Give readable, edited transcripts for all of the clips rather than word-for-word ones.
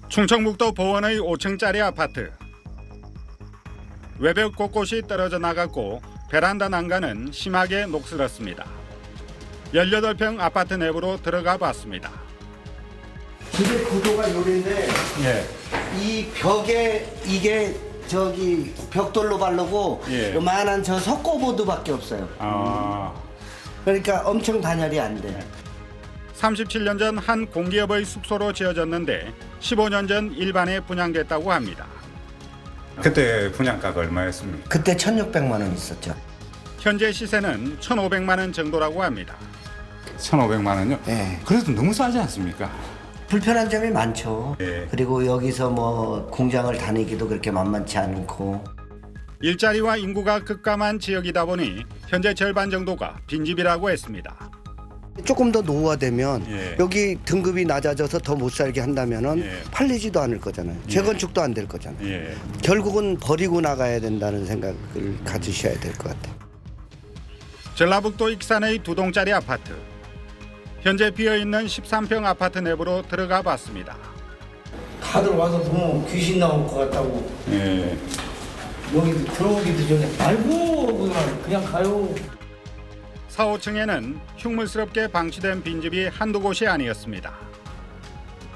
충청북도 보원의 5층짜리 아파트. 외벽 곳곳이 떨어져 나갔고 베란다 난간은 심하게 녹슬었습니다. 18평 아파트 내부로 들어가 봤습니다. 집의 구조가 요런데 이 벽에 이게 저기 벽돌로 바르고 요만한 저 석고보드밖에 없어요. 그러니까 엄청 단열이 안 돼. 37년 전 한 공기업의 숙소로 지어졌는데 15년 전 일반에 분양됐다고 합니다. 그때 분양가가 얼마였습니까? 그때 1,600만 원 있었죠. 현재 시세는 1,500만 원 정도라고 합니다. 1,500만 원요? 네. 그래도 너무 싸지 않습니까? 불편한 점이 많죠. 예. 그리고 여기서 뭐 공장을 다니기도 그렇게 만만치 않고. 일자리와 인구가 급감한 지역이다 보니 현재 절반 정도가 빈집이라고 했습니다. 조금 더 노후화되면 예. 여기 등급이 낮아져서 더 못 살게 한다면은 예. 팔리지도 않을 거잖아요. 재건축도 안 될 거잖아요. 예. 결국은 버리고 나가야 된다는 생각을 가지셔야 될 것 같아요. 전라북도 익산의 2동짜리 아파트. 현재 비어있는 13평 아파트 내부로 들어가 봤습니다. 다들 와서 보면 귀신 나올 것 같다고 예. 여기 들어오기도 전에 아이고 그냥 가요. 4, 5층에는 흉물스럽게 방치된 빈집이 한두 곳이 아니었습니다.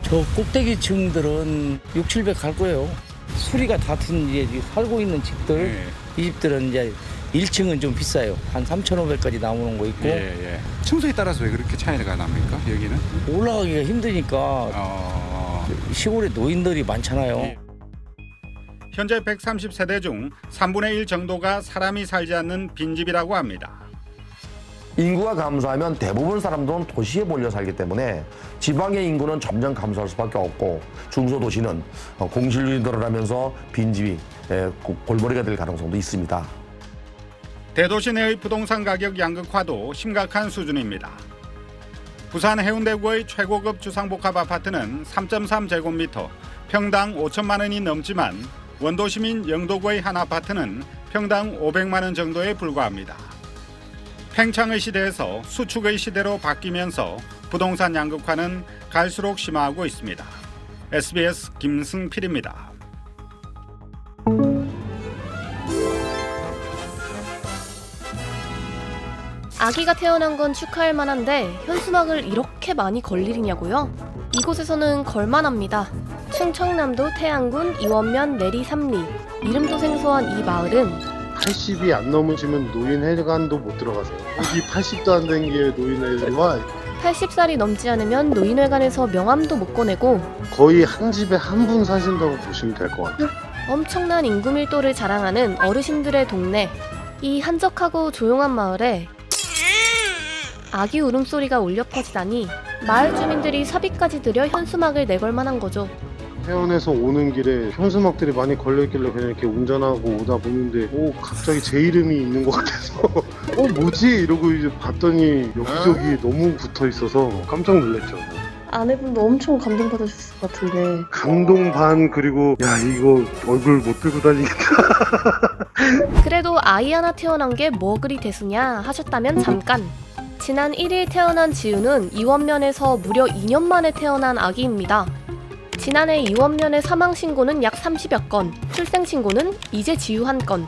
저 꼭대기층들은 6, 700 갈 거예요. 수리가 닿은 이제 살고 있는 집들, 이 집들은 이제 1층은 좀 비싸요. 한 3,500까지 나오는 거 있고. 예. 층수에 따라서 왜 그렇게 차이가 납니까? 여기는? 올라가기가 힘드니까 시골에 노인들이 많잖아요. 현재 130세대 중 3분의 1 정도가 사람이 살지 않는 빈집이라고 합니다. 인구가 감소하면 대부분 사람들은 도시에 몰려 살기 때문에 지방의 인구는 점점 감소할 수밖에 없고 중소도시는 공실률이 늘어나면서 빈집이 골머리가 될 가능성도 있습니다. 대도시 내의 부동산 가격 양극화도 심각한 수준입니다. 부산 해운대구의 최고급 주상복합 아파트는 3.3제곱미터, 평당 5천만 원이 넘지만 원도시민 영도구의 한 아파트는 평당 500만 원 정도에 불과합니다. 팽창의 시대에서 수축의 시대로 바뀌면서 부동산 양극화는 갈수록 심화하고 있습니다. SBS 김승필입니다. 아기가 태어난 건 축하할 만한데 현수막을 이렇게 많이 걸 일이냐고요? 이곳에서는 걸만합니다. 충청남도 태안군 이원면 내리 3리. 이름도 생소한 이 마을은 80이 안 넘으시면 노인회관도 못 들어가세요. 여기 80도 안 된 게 노인회관과 80살이 넘지 않으면 노인회관에서 명함도 못 꺼내고 거의 한 집에 한 분 사신다고 보시면 될 것 같아요. 엄청난 인구 밀도를 자랑하는 어르신들의 동네. 이 한적하고 조용한 마을에 아기 울음소리가 울려 퍼지다니 마을 주민들이 사비까지 들여 현수막을 내걸 만한 거죠. 태원에서 오는 길에 현수막들이 많이 걸려있길래 그냥 이렇게 운전하고 오다 보는데 갑자기 제 이름이 있는 것 같아서 뭐지? 이러고 이제 봤더니 여기저기 너무 붙어 있어서 깜짝 놀랐죠. 아내분도 엄청 감동받으셨을 것 같은데. 감동 반 그리고 야 이거 얼굴 못 들고 다니겠다. 그래도 아이 하나 태어난 게 뭐 그리 대수냐 하셨다면 잠깐. 지난 1일 태어난 지우는 이원면에서 무려 2년 만에 태어난 아기입니다. 지난해 이원면의 사망 신고는 약 30여 건, 출생 신고는 이제 지우 1건.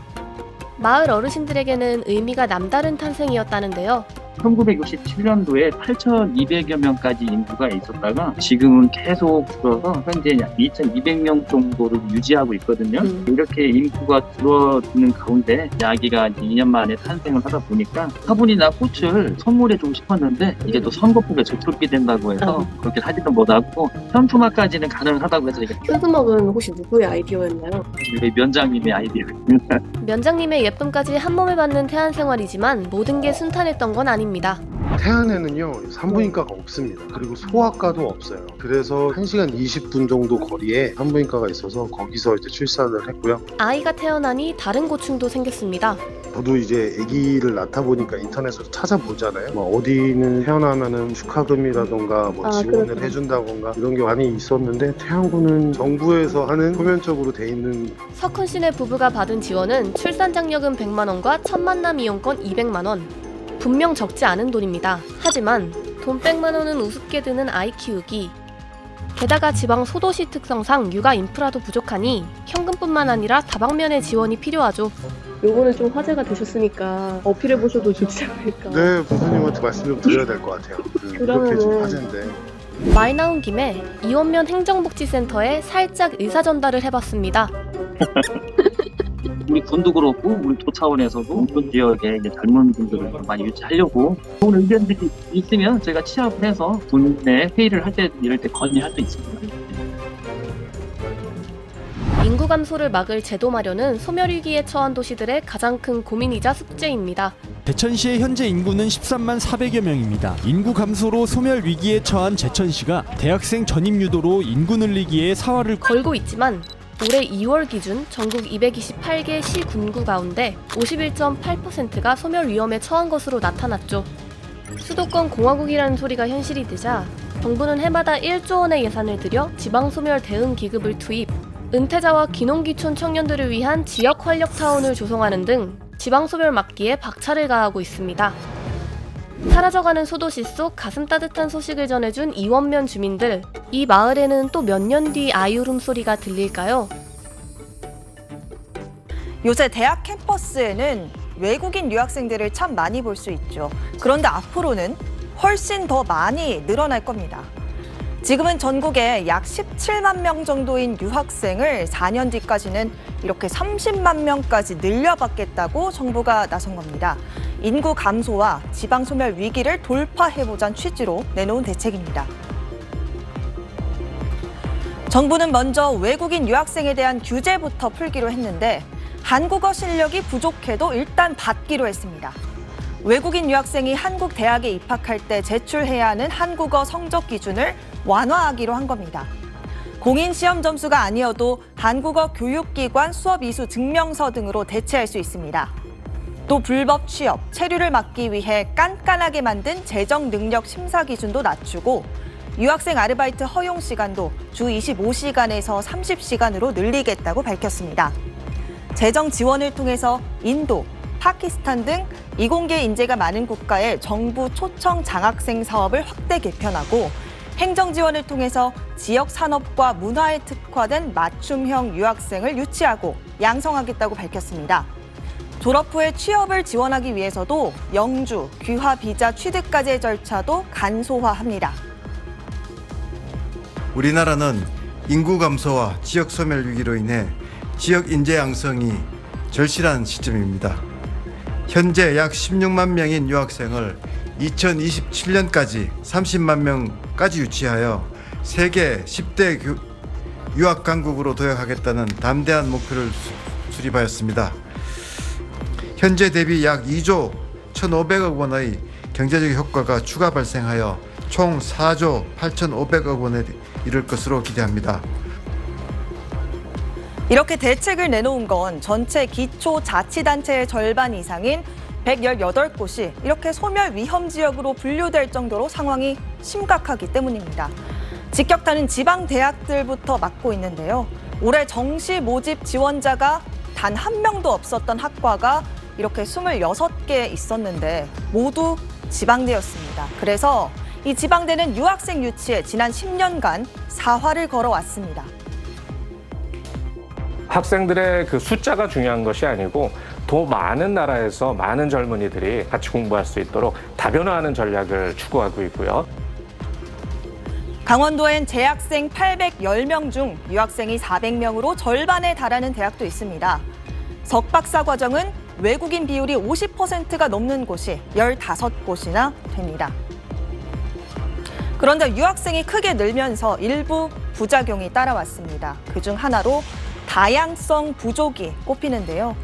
마을 어르신들에게는 의미가 남다른 탄생이었다는데요. 1967년도에 8,200여 명까지 인구가 있었다가 지금은 계속 줄어서 현재 약 2,200명 정도를 유지하고 있거든요. 이렇게 인구가 줄어드는 가운데 아기가 2년 만에 탄생을 하다 보니까 화분이나 꽃을 선물해주고 싶었는데 이게 또 선거법에 적격이 된다고 해서 그렇게 하지는 못하고 현수막까지는 가능하다고 해서 현수막은 혹시 누구의 아이디어였나요? 우리 면장님의 아이디어입니다. 면장님의 예쁨까지 한몸에 받는 태안 생활이지만 모든 게 순탄했던 건 아닙니다. 태안에는요 산부인과가 없습니다. 그리고 소아과도 없어요. 그래서 1시간 20분 정도 거리에 산부인과가 있어서 거기서 이제 출산을 했고요. 아이가 태어나니 다른 고충도 생겼습니다. 저도 이제 아기를 낳다 보니까 인터넷으로 찾아보잖아요. 뭐 어디는 태어나면은 축하금이라던가 뭐 지원을 그렇구나. 해준다던가 이런 게 많이 있었는데 태안군은 정부에서 하는 표면적으로 돼 있는. 석훈 씨네 부부가 받은 지원은 출산 장려금 100만 원과 첫 만남 이용권 200만 원. 분명 적지 않은 돈입니다. 하지만 돈 100만 원은 우습게 드는 아이 키우기. 게다가 지방 소도시 특성상 육아 인프라도 부족하니 현금뿐만 아니라 다방면의 지원이 필요하죠. 요거는 좀 화제가 되셨으니까 어필해 보셔도 좋지 않을까. 네, 부모님한테 말씀 좀 드려야 될 것 같아요. 이렇게 지금 화제인데. 말 나온 김에 이원면 행정복지센터에 살짝 의사 전달을 해봤습니다. 우리 군도 그렇고 우리 도 차원에서도 인근 지역에 이제 젊은 분들을 좀 많이 유치하려고 좋은 의견들이 있으면 저희가 취합을 해서 군내 회의를 할 때 이럴 때 건의할 수 있습니다. 인구 감소를 막을 제도 마련은 소멸위기에 처한 도시들의 가장 큰 고민이자 숙제입니다. 제천시의 현재 인구는 13만 400여 명입니다. 인구 감소로 소멸 위기에 처한 제천시가 대학생 전입 유도로 인구 늘리기에 사활을 걸고 있지만 올해 2월 기준 전국 228개 시 군구 가운데 51.8%가 소멸 위험에 처한 것으로 나타났죠. 수도권 공화국이라는 소리가 현실이 되자 정부는 해마다 1조 원의 예산을 들여 지방소멸 대응 기급을 투입, 은퇴자와 귀농귀촌 청년들을 위한 지역 활력타운을 조성하는 등 지방소멸 막기에 박차를 가하고 있습니다. 사라져가는 소도시 속 가슴 따뜻한 소식을 전해준 이원면 주민들, 이 마을에는 또 몇 년 뒤 아이 울음소리가 들릴까요? 요새 대학 캠퍼스에는 외국인 유학생들을 참 많이 볼 수 있죠. 그런데 앞으로는 훨씬 더 많이 늘어날 겁니다. 지금은 전국에 약 17만 명 정도인 유학생을 4년 뒤까지는 이렇게 30만 명까지 늘려받겠다고 정부가 나선 겁니다. 인구 감소와 지방 소멸 위기를 돌파해보자는 취지로 내놓은 대책입니다. 정부는 먼저 외국인 유학생에 대한 규제부터 풀기로 했는데 한국어 실력이 부족해도 일단 받기로 했습니다. 외국인 유학생이 한국 대학에 입학할 때 제출해야 하는 한국어 성적 기준을 완화하기로 한 겁니다. 공인 시험 점수가 아니어도 한국어 교육기관 수업 이수 증명서 등으로 대체할 수 있습니다. 또 불법 취업, 체류를 막기 위해 깐깐하게 만든 재정 능력 심사 기준도 낮추고 유학생 아르바이트 허용 시간도 주 25시간에서 30시간으로 늘리겠다고 밝혔습니다. 재정 지원을 통해서 인도, 파키스탄 등 이공계 인재가 많은 국가의 정부 초청 장학생 사업을 확대 개편하고 행정 지원을 통해서 지역 산업과 문화에 특화된 맞춤형 유학생을 유치하고 양성하겠다고 밝혔습니다. 졸업 후에 취업을 지원하기 위해서도 영주, 귀화 비자 취득까지의 절차도 간소화합니다. 우리나라는 인구 감소와 지역 소멸 위기로 인해 지역 인재 양성이 절실한 시점입니다. 현재 약 16만 명인 유학생을 2027년까지 30만 명까지 유치하여 세계 10대 유학 강국으로 도약하겠다는 담대한 목표를 수립하였습니다. 현재 대비 약 2조 1,500억 원의 경제적 효과가 추가 발생하여 총 4조 8,500억 원에 이를 것으로 기대합니다. 이렇게 대책을 내놓은 건 전체 기초자치단체의 절반 이상인 118곳이 이렇게 소멸 위험 지역으로 분류될 정도로 상황이 심각하기 때문입니다. 직격탄은 지방 대학들부터 맞고 있는데요. 올해 정시 모집 지원자가 단 한 명도 없었던 학과가 이렇게 26개 있었는데 모두 지방대였습니다. 그래서 이 지방대는 유학생 유치에 지난 10년간 사활을 걸어왔습니다. 학생들의 그 숫자가 중요한 것이 아니고 더 많은 나라에서 많은 젊은이들이 같이 공부할 수 있도록 다변화하는 전략을 추구하고 있고요. 강원도엔 재학생 810명 중 유학생이 400명으로 절반에 달하는 대학도 있습니다. 석박사 과정은 외국인 비율이 50%가 넘는 곳이 15곳이나 됩니다. 그런데 유학생이 크게 늘면서 일부 부작용이 따라왔습니다. 그중 하나로 다양성 부족이 꼽히는데요.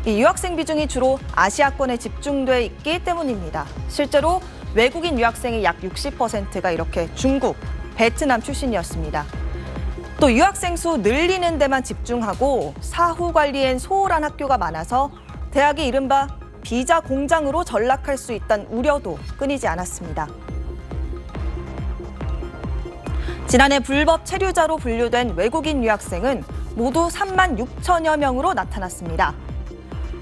이 유학생 비중이 주로 아시아권에 집중돼 있기 때문입니다. 실제로 외국인 유학생의 약 60%가 이렇게 중국, 베트남 출신이었습니다. 또 유학생 수 늘리는 데만 집중하고 사후 관리엔 소홀한 학교가 많아서 대학이 이른바 비자 공장으로 전락할 수 있다는 우려도 끊이지 않았습니다. 지난해 불법 체류자로 분류된 외국인 유학생은 모두 3만 6천여 명으로 나타났습니다.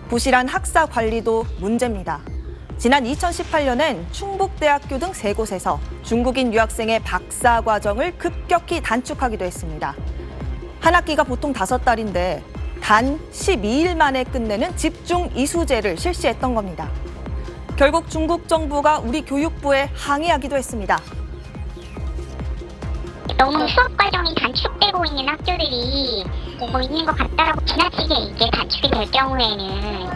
부실한 학사 관리도 문제입니다. 지난 2018년엔 충북대학교 등 3곳에서 중국인 유학생의 박사 과정을 급격히 단축하기도 했습니다. 한 학기가 보통 5달인데 단 12일 만에 끝내는 집중 이수제를 실시했던 겁니다. 결국 중국 정부가 우리 교육부에 항의하기도 했습니다. 너무 수업 과정이 단축되고 있는 학교들이 있는 것 같다라고 지나치게 이게 단축이 될 경우에는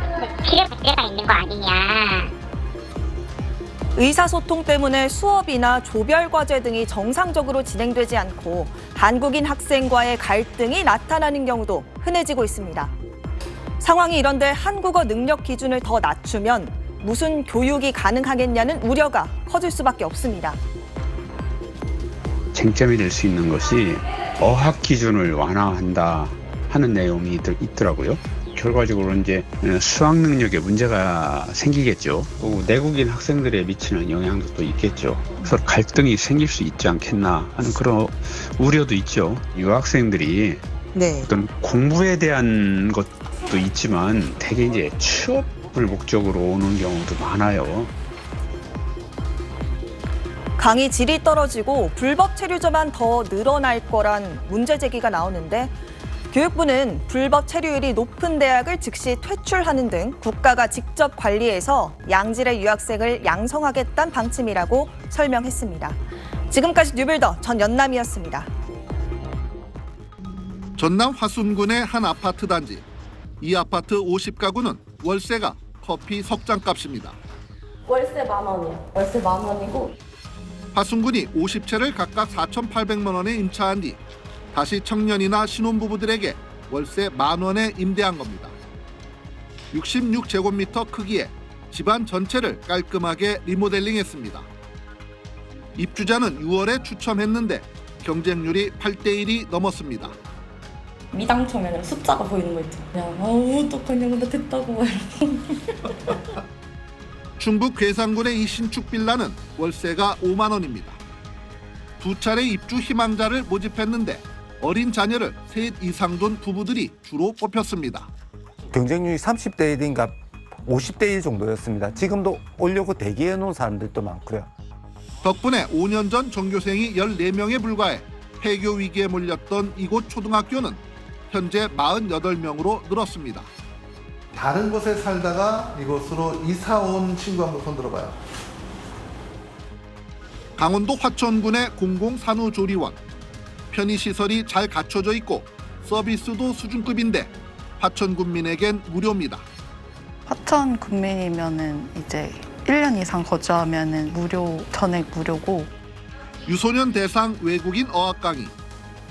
질의 문제가 있는 거 아니냐. 의사소통 때문에 수업이나 조별과제 등이 정상적으로 진행되지 않고 한국인 학생과의 갈등이 나타나는 경우도 흔해지고 있습니다. 상황이 이런데 한국어 능력 기준을 더 낮추면 무슨 교육이 가능하겠냐는 우려가 커질 수밖에 없습니다. 쟁점이 될 수 있는 것이 어학 기준을 완화한다 하는 내용이 있더라고요. 결과적으로 이제 수학 능력에 문제가 생기겠죠. 또 내국인 학생들에 미치는 영향도 또 있겠죠. 그래서 갈등이 생길 수 있지 않겠나 하는 그런 우려도 있죠. 유학생들이 어떤 공부에 대한 것도 있지만 대개 이제 취업을 목적으로 오는 경우도 많아요. 강의 질이 떨어지고 불법 체류자만 더 늘어날 거란 문제 제기가 나오는데 교육부는 불법 체류율이 높은 대학을 즉시 퇴출하는 등 국가가 직접 관리해서 양질의 유학생을 양성하겠다는 방침이라고 설명했습니다. 지금까지 뉴빌더 전연남이었습니다. 전남 화순군의 한 아파트 단지. 이 아파트 50가구는 월세가 커피 석잔 값입니다. 월세 10,000원이요. 월세 10,000원이고. 화순군이 50채를 각각 4,800만 원에 임차한 뒤 다시 청년이나 신혼부부들에게 월세 10,000원에 임대한 겁니다. 66제곱미터 크기에 집안 전체를 깔끔하게 리모델링했습니다. 입주자는 6월에 추첨했는데 경쟁률이 8대1이 넘었습니다. 미당 처음에는 숫자가 보이는 거 있죠. 그냥 어떡하냐 근데 됐다고 충북 괴산군의 이 신축 빌라는 월세가 5만 원입니다. 2차례 입주 희망자를 모집했는데 어린 자녀를 셋 이상 둔 부부들이 주로 뽑혔습니다. 경쟁률이 30대 1인가 50대 1 정도였습니다. 지금도 오려고 대기해 놓은 사람들도 많고요. 덕분에 5년 전 전교생이 14명에 불과해 폐교 위기에 몰렸던 이곳 초등학교는 현재 48명으로 늘었습니다. 다른 곳에 살다가 이곳으로 이사 온 친구 한번 손 들어봐요. 강원도 화천군의 공공산후조리원. 편의시설이 잘 갖춰져 있고 서비스도 수준급인데 화천 군민에겐 무료입니다. 화천 군민이면은 이제 1년 이상 거주하면은 무료, 전액 무료고. 유소년 대상 외국인 어학 강의,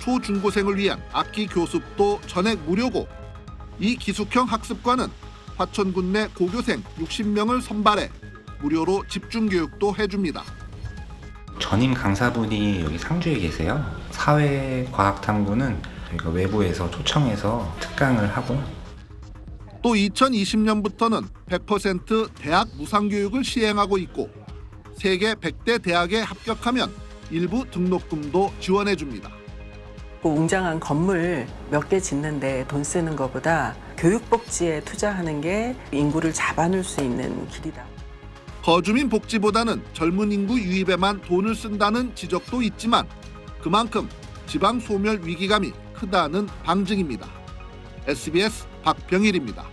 초중고생을 위한 악기 교습도 전액 무료고 이 기숙형 학습관은 화천군 내 고교생 60명을 선발해 무료로 집중교육도 해줍니다. 전임 강사분이 여기 상주에 계세요. 사회과학탐구는 저희가 외부에서 초청해서 특강을 하고 또 2020년부터는 100% 대학 무상교육을 시행하고 있고 세계 100대 대학에 합격하면 일부 등록금도 지원해줍니다. 웅장한 건물 몇 개 짓는데 돈 쓰는 것보다 교육복지에 투자하는 게 인구를 잡아놓을 수 있는 길이다. 거주민 복지보다는 젊은 인구 유입에만 돈을 쓴다는 지적도 있지만 그만큼 지방 소멸 위기감이 크다는 방증입니다. SBS 박병일입니다.